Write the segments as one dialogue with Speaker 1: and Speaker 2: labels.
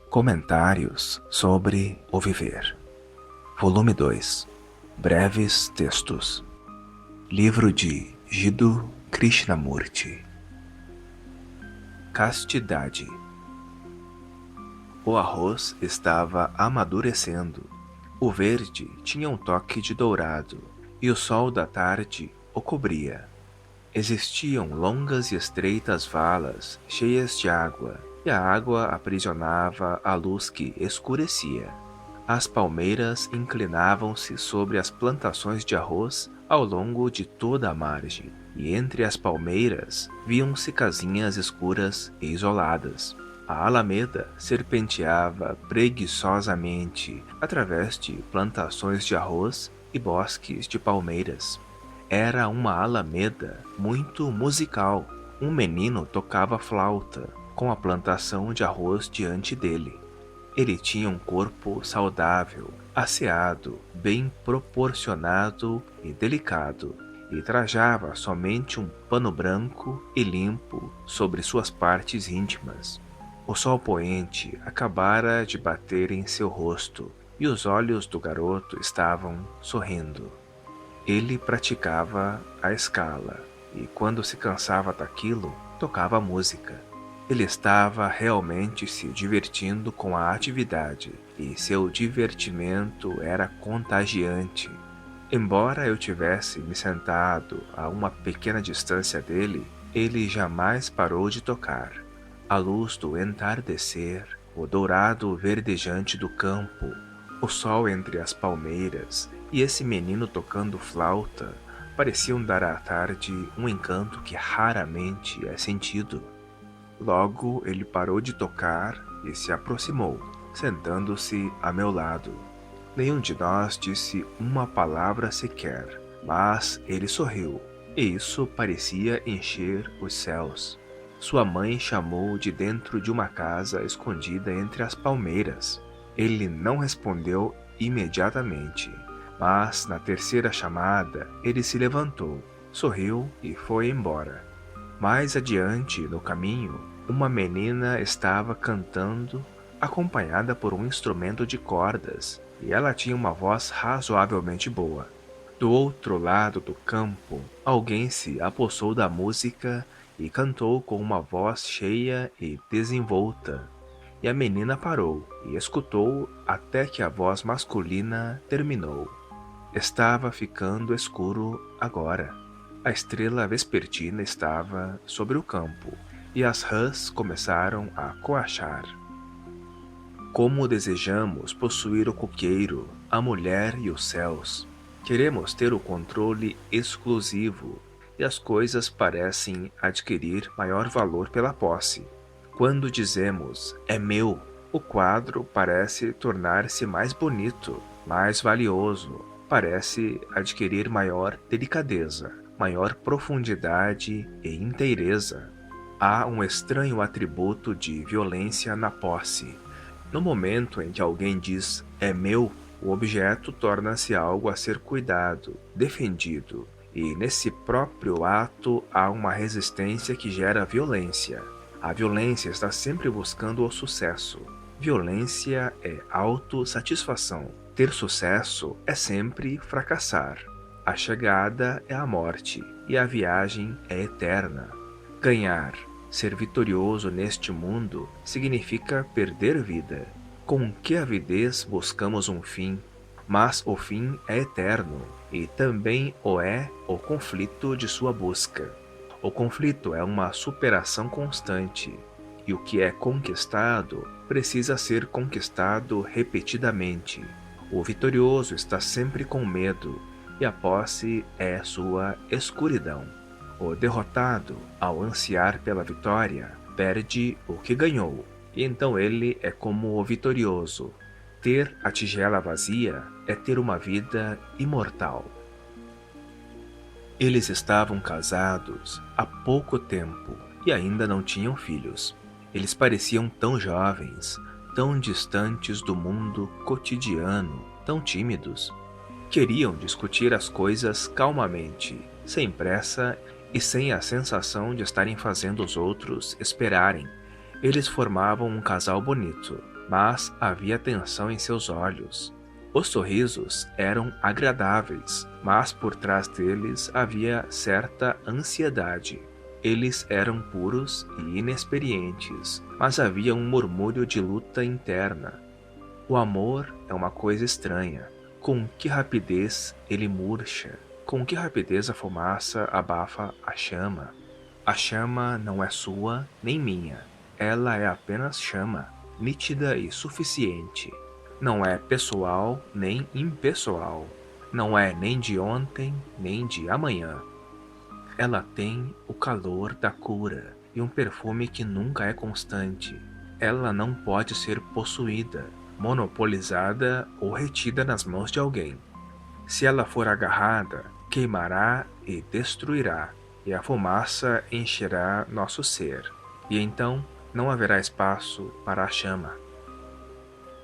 Speaker 1: Comentários sobre o Viver. Volume 2. Breves textos. Livro de Jiddu Krishnamurti. Castidade. O arroz estava amadurecendo. O verde tinha um toque de dourado, e o sol da tarde o cobria. Existiam longas e estreitas valas cheias de água, e a água aprisionava a luz que escurecia. As palmeiras inclinavam-se sobre as plantações de arroz ao longo de toda a margem, e entre as palmeiras viam-se casinhas escuras e isoladas. A alameda serpenteava preguiçosamente através de plantações de arroz e bosques de palmeiras. Era uma alameda muito musical. Um menino tocava flauta, com a plantação de arroz diante dele. Ele tinha um corpo saudável, asseado, bem proporcionado e delicado, e trajava somente um pano branco e limpo sobre suas partes íntimas. O sol poente acabara de bater em seu rosto, e os olhos do garoto estavam sorrindo. Ele praticava a escala, e quando se cansava daquilo, tocava música. Ele estava realmente se divertindo com a atividade, e seu divertimento era contagiante. Embora eu tivesse me sentado a uma pequena distância dele, ele jamais parou de tocar. A luz do entardecer, o dourado verdejante do campo, o sol entre as palmeiras e esse menino tocando flauta pareciam dar à tarde um encanto que raramente é sentido. Logo ele parou de tocar e se aproximou, sentando-se a meu lado. Nenhum de nós disse uma palavra sequer, mas ele sorriu, e isso parecia encher os céus. Sua mãe chamou de dentro de uma casa escondida entre as palmeiras. Ele não respondeu imediatamente, mas na terceira chamada ele se levantou, sorriu e foi embora. Mais adiante, no caminho, uma menina estava cantando, acompanhada por um instrumento de cordas, e ela tinha uma voz razoavelmente boa. Do outro lado do campo, alguém se apossou da música e cantou com uma voz cheia e desenvolta. E a menina parou e escutou até que a voz masculina terminou. Estava ficando escuro agora. A estrela vespertina estava sobre o campo, e as rãs começaram a coachar. Como desejamos possuir o coqueiro, a mulher e os céus. Queremos ter o controle exclusivo, e as coisas parecem adquirir maior valor pela posse. Quando dizemos "é meu", o quadro parece tornar-se mais bonito, mais valioso, parece adquirir maior delicadeza, maior profundidade e inteireza. Há um estranho atributo de violência na posse. No momento em que alguém diz "é meu", o objeto torna-se algo a ser cuidado, defendido, e nesse próprio ato há uma resistência que gera violência. A violência está sempre buscando o sucesso. Violência é autossatisfação. Ter sucesso é sempre fracassar. A chegada é a morte, e a viagem é eterna. Ganhar, ser vitorioso neste mundo, significa perder vida. Com que avidez buscamos um fim, mas o fim é eterno, e também o é o conflito de sua busca. O conflito é uma superação constante, e o que é conquistado precisa ser conquistado repetidamente. O vitorioso está sempre com medo, e a posse é sua escuridão. O derrotado, ao ansiar pela vitória, perde o que ganhou, e então ele é como o vitorioso. Ter a tigela vazia é ter uma vida imortal. Eles estavam casados há pouco tempo e ainda não tinham filhos. Eles pareciam tão jovens, tão distantes do mundo cotidiano, tão tímidos. Queriam discutir as coisas calmamente, sem pressa e sem a sensação de estarem fazendo os outros esperarem. Eles formavam um casal bonito. mas havia tensão em seus olhos. Os sorrisos eram agradáveis, mas por trás deles havia certa ansiedade. Eles eram puros e inexperientes, mas havia um murmúrio de luta interna. O amor é uma coisa estranha. Com que rapidez ele murcha, com que rapidez a fumaça abafa a chama. A chama não é sua nem minha, ela é apenas chama, nítida e suficiente. Não é pessoal nem impessoal, não é nem de ontem nem de amanhã. Ela tem o calor da cura e um perfume que nunca é constante. Ela não pode ser possuída, monopolizada ou retida nas mãos de alguém. Se ela for agarrada, queimará e destruirá, e a fumaça encherá nosso ser, e então não haverá espaço para a chama.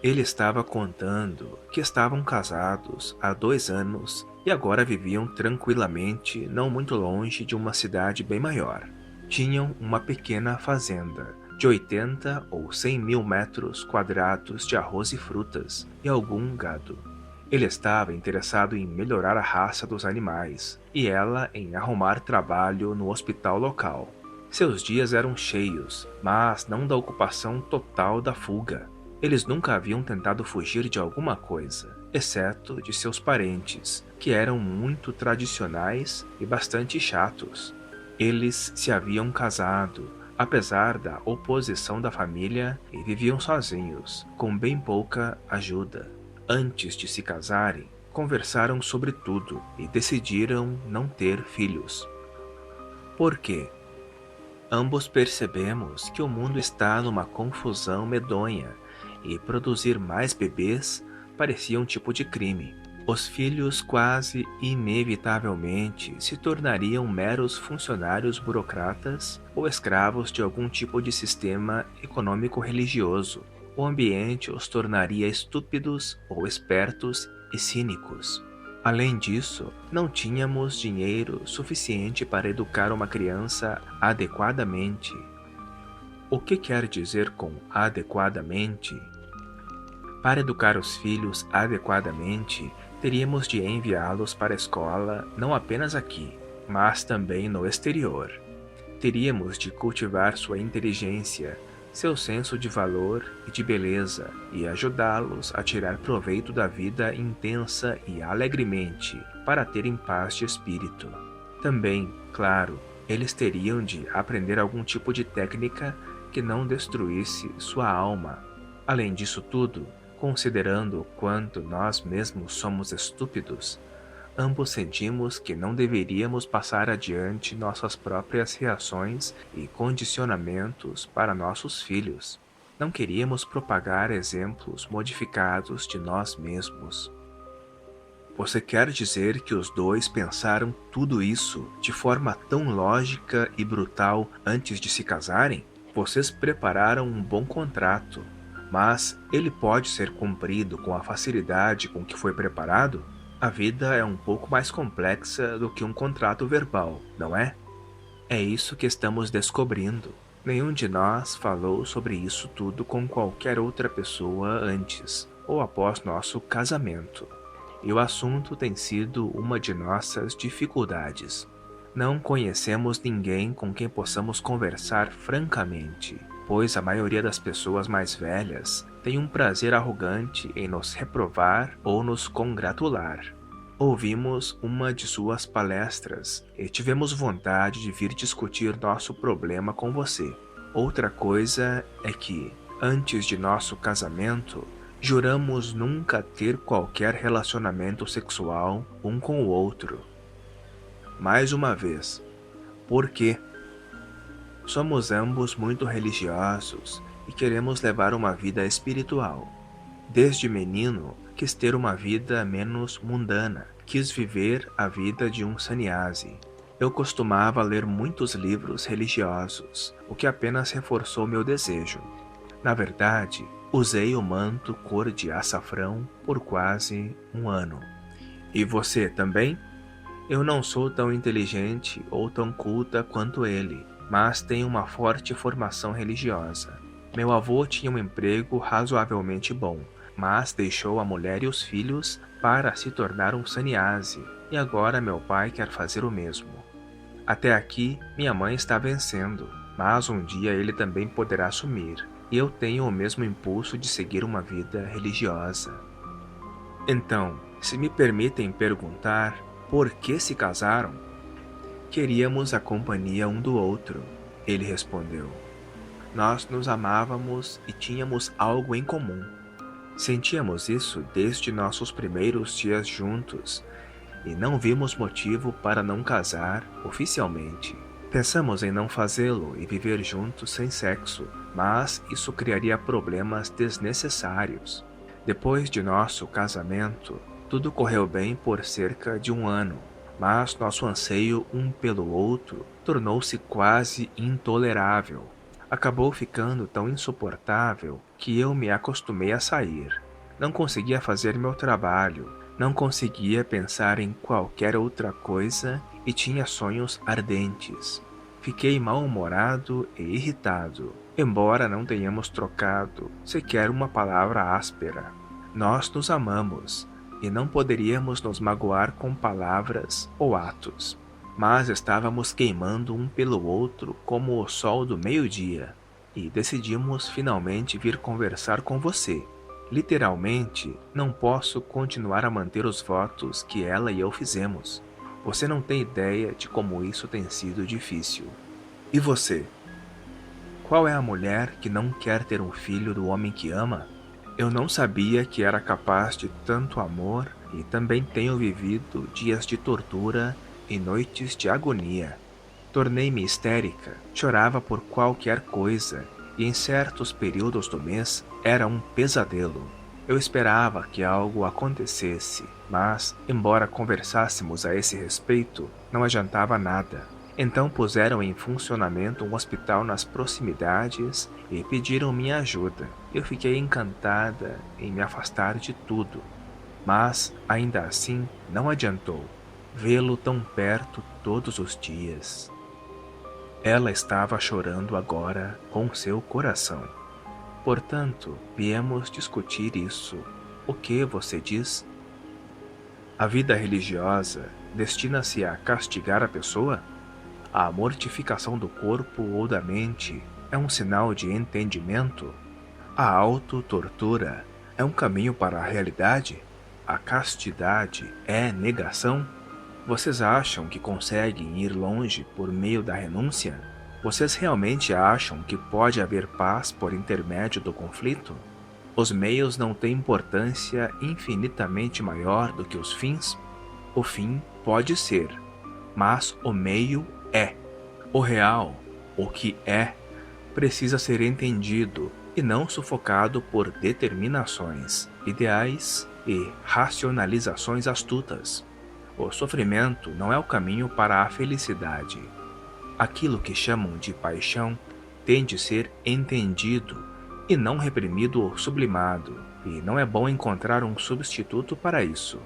Speaker 1: Ele estava contando que estavam casados há 2 anos e agora viviam tranquilamente não muito longe de uma cidade bem maior. Tinham uma pequena fazenda de 80 ou 100 mil metros quadrados de arroz e frutas e algum gado. Ele estava interessado em melhorar a raça dos animais e ela em arrumar trabalho no hospital local. Seus dias eram cheios, mas não da ocupação total da fuga. Eles nunca haviam tentado fugir de alguma coisa, exceto de seus parentes, que eram muito tradicionais e bastante chatos. Eles se haviam casado, apesar da oposição da família, e viviam sozinhos, com bem pouca ajuda. Antes de se casarem, conversaram sobre tudo e decidiram não ter filhos. Por quê? Ambos percebemos que o mundo está numa confusão medonha e produzir mais bebês parecia um tipo de crime. Os filhos quase inevitavelmente se tornariam meros funcionários burocratas ou escravos de algum tipo de sistema econômico religioso. O ambiente os tornaria estúpidos ou espertos e cínicos. Além disso, não tínhamos dinheiro suficiente para educar uma criança adequadamente. O que quer dizer com adequadamente? Para educar os filhos adequadamente, teríamos de enviá-los para a escola não apenas aqui, mas também no exterior. Teríamos de cultivar sua inteligência, seu senso de valor e de beleza e ajudá-los a tirar proveito da vida intensa e alegremente para terem paz de espírito. Também, claro, eles teriam de aprender algum tipo de técnica que não destruísse sua alma. Além disso tudo, considerando o quanto nós mesmos somos estúpidos, ambos sentimos que não deveríamos passar adiante nossas próprias reações e condicionamentos para nossos filhos. Não queríamos propagar exemplos modificados de nós mesmos. Você quer dizer que os dois pensaram tudo isso de forma tão lógica e brutal antes de se casarem? Vocês prepararam um bom contrato, mas ele pode ser cumprido com a facilidade com que foi preparado? A vida é um pouco mais complexa do que um contrato verbal, não é? É isso que estamos descobrindo. Nenhum de nós falou sobre isso tudo com qualquer outra pessoa antes ou após nosso casamento. E o assunto tem sido uma de nossas dificuldades. Não conhecemos ninguém com quem possamos conversar francamente, pois a maioria das pessoas mais velhas tem um prazer arrogante em nos reprovar ou nos congratular. Ouvimos uma de suas palestras e tivemos vontade de vir discutir nosso problema com você. Outra coisa é que, antes de nosso casamento, juramos nunca ter qualquer relacionamento sexual um com o outro. Mais uma vez, por quê? Somos ambos muito religiosos e queremos levar uma vida espiritual. Desde menino, quis ter uma vida menos mundana, quis viver a vida de um sannyasi. Eu costumava ler muitos livros religiosos, o que apenas reforçou meu desejo. Na verdade, usei o manto cor de açafrão por quase 1 ano. E você também? Eu não sou tão inteligente ou tão culta quanto ele, mas tenho uma forte formação religiosa. Meu avô tinha um emprego razoavelmente bom, mas deixou a mulher e os filhos para se tornar um sannyasi, e agora meu pai quer fazer o mesmo. Até aqui, minha mãe está vencendo, mas um dia ele também poderá sumir, e eu tenho o mesmo impulso de seguir uma vida religiosa. Então, se me permitem perguntar, por que se casaram? Queríamos a companhia um do outro, ele respondeu. Nós nos amávamos e tínhamos algo em comum. Sentíamos isso desde nossos primeiros dias juntos e não vimos motivo para não casar oficialmente. Pensamos em não fazê-lo e viver juntos sem sexo, mas isso criaria problemas desnecessários. Depois de nosso casamento, tudo correu bem por cerca de um ano, mas nosso anseio um pelo outro tornou-se quase intolerável. Acabou ficando tão insuportável que eu me acostumei a sair. Não conseguia fazer meu trabalho, não conseguia pensar em qualquer outra coisa e tinha sonhos ardentes. Fiquei mal-humorado e irritado, embora não tenhamos trocado sequer uma palavra áspera. Nós nos amamos e não poderíamos nos magoar com palavras ou atos, mas estávamos queimando um pelo outro como o sol do meio-dia, e decidimos finalmente vir conversar com você. Literalmente, não posso continuar a manter os votos que ela e eu fizemos. Você não tem ideia de como isso tem sido difícil. E você? Qual é a mulher que não quer ter um filho do homem que ama? Eu não sabia que era capaz de tanto amor e também tenho vivido dias de tortura e noites de agonia. Tornei-me histérica, chorava por qualquer coisa e em certos períodos do mês era um pesadelo. Eu esperava que algo acontecesse, mas, embora conversássemos a esse respeito, não adiantava nada. Então puseram em funcionamento um hospital nas proximidades e pediram minha ajuda. Eu fiquei encantada em me afastar de tudo, mas, ainda assim, não adiantou. Vê-lo tão perto todos os dias. Ela estava chorando agora com seu coração. Portanto, viemos discutir isso. O que você diz? A vida religiosa destina-se a castigar a pessoa? A mortificação do corpo ou da mente é um sinal de entendimento? A autotortura é um caminho para a realidade? A castidade é negação? Vocês acham que conseguem ir longe por meio da renúncia? Vocês realmente acham que pode haver paz por intermédio do conflito? Os meios não têm importância infinitamente maior do que os fins? O fim pode ser, mas o meio é. O real, o que é, precisa ser entendido e não sufocado por determinações, ideais e racionalizações astutas. O sofrimento não é o caminho para a felicidade. Aquilo que chamam de paixão tem de ser entendido e não reprimido ou sublimado, e não é bom encontrar um substituto para isso.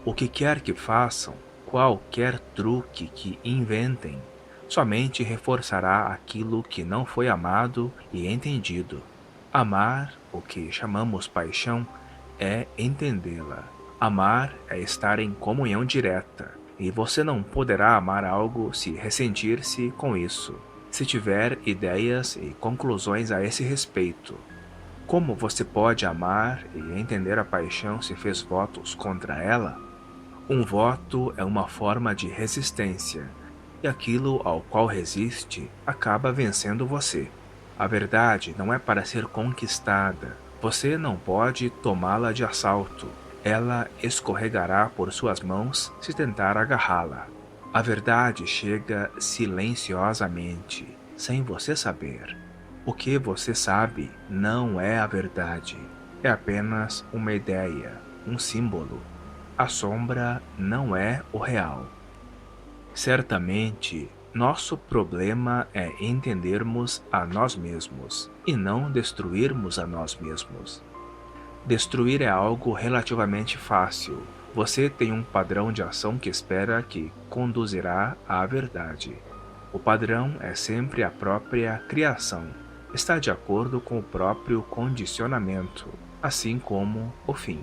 Speaker 1: O que quer que façam, qualquer truque que inventem, somente reforçará aquilo que não foi amado e entendido. Amar, o que chamamos paixão, é entendê-la. Amar é estar em comunhão direta, e você não poderá amar algo se ressentir-se com isso, se tiver ideias e conclusões a esse respeito. Como você pode amar e entender a paixão se fez votos contra ela? Um voto é uma forma de resistência, e aquilo ao qual resiste acaba vencendo você. A verdade não é para ser conquistada. Você não pode tomá-la de assalto. Ela escorregará por suas mãos se tentar agarrá-la. A verdade chega silenciosamente, sem você saber. O que você sabe não é a verdade. É apenas uma ideia, um símbolo. A sombra não é o real. Certamente, nosso problema é entendermos a nós mesmos e não destruirmos a nós mesmos. Destruir é algo relativamente fácil. Você tem um padrão de ação que espera que conduzirá à verdade. O padrão é sempre a própria criação. está de acordo com o próprio condicionamento, assim como o fim.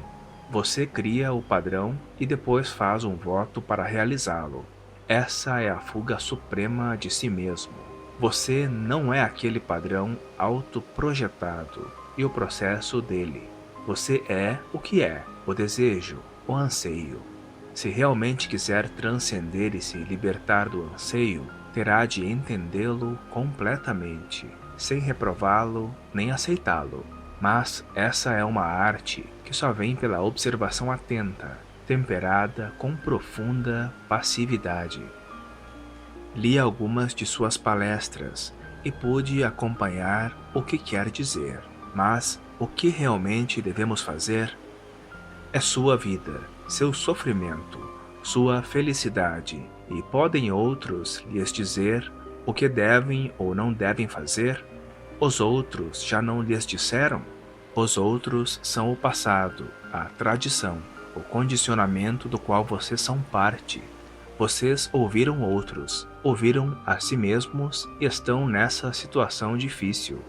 Speaker 1: Você cria o padrão e depois faz um voto para realizá-lo. Essa é a fuga suprema de si mesmo. Você não é aquele padrão autoprojetado e o processo dele. Você é o que é, o desejo, o anseio. Se realmente quiser transcender e se libertar do anseio, terá de entendê-lo completamente, sem reprová-lo nem aceitá-lo. Mas essa é uma arte que só vem pela observação atenta, temperada com profunda passividade. Li algumas de suas palestras e pude acompanhar o que quer dizer, mas o que realmente devemos fazer é sua vida, seu sofrimento, sua felicidade, e podem outros lhes dizer o que devem ou não devem fazer? Os outros já não lhes disseram? Os outros são o passado, a tradição, o condicionamento do qual vocês são parte. Vocês ouviram outros, ouviram a si mesmos e estão nessa situação difícil.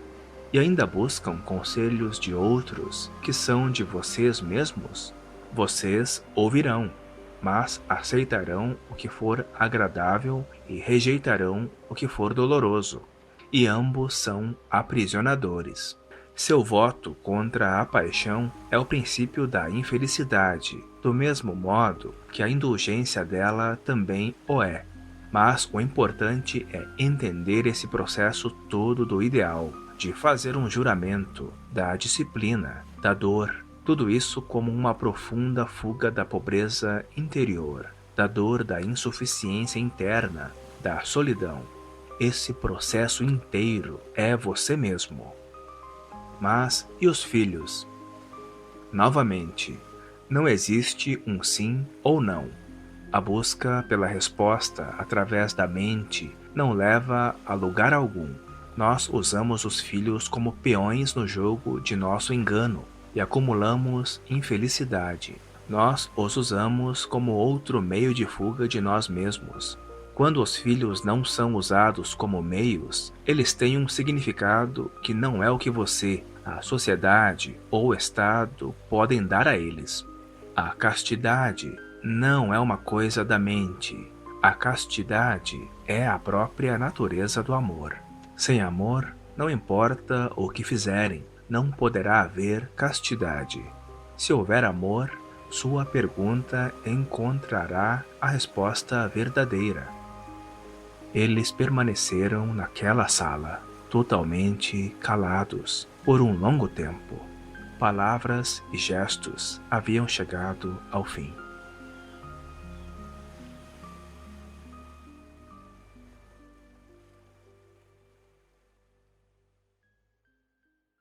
Speaker 1: E ainda buscam conselhos de outros que são de vocês mesmos? Vocês ouvirão, mas aceitarão o que for agradável e rejeitarão o que for doloroso. E ambos são aprisionadores. Seu voto contra a paixão é o princípio da infelicidade, do mesmo modo que a indulgência dela também o é. Mas o importante é entender esse processo todo do ideal, de fazer um juramento, da disciplina, da dor, tudo isso como uma profunda fuga da pobreza interior, da dor da insuficiência interna, da solidão. Esse processo inteiro é você mesmo. Mas e os filhos? Novamente, não existe um sim ou não. A busca pela resposta através da mente não leva a lugar algum. Nós usamos os filhos como peões no jogo de nosso engano e acumulamos infelicidade. Nós os usamos como outro meio de fuga de nós mesmos. Quando os filhos não são usados como meios, eles têm um significado que não é o que você, a sociedade ou o Estado podem dar a eles. A castidade não é uma coisa da mente. A castidade é a própria natureza do amor. Sem amor, não importa o que fizerem, não poderá haver castidade. Se houver amor, sua pergunta encontrará a resposta verdadeira. Eles permaneceram naquela sala, totalmente calados, por um longo tempo. Palavras e gestos haviam chegado ao fim.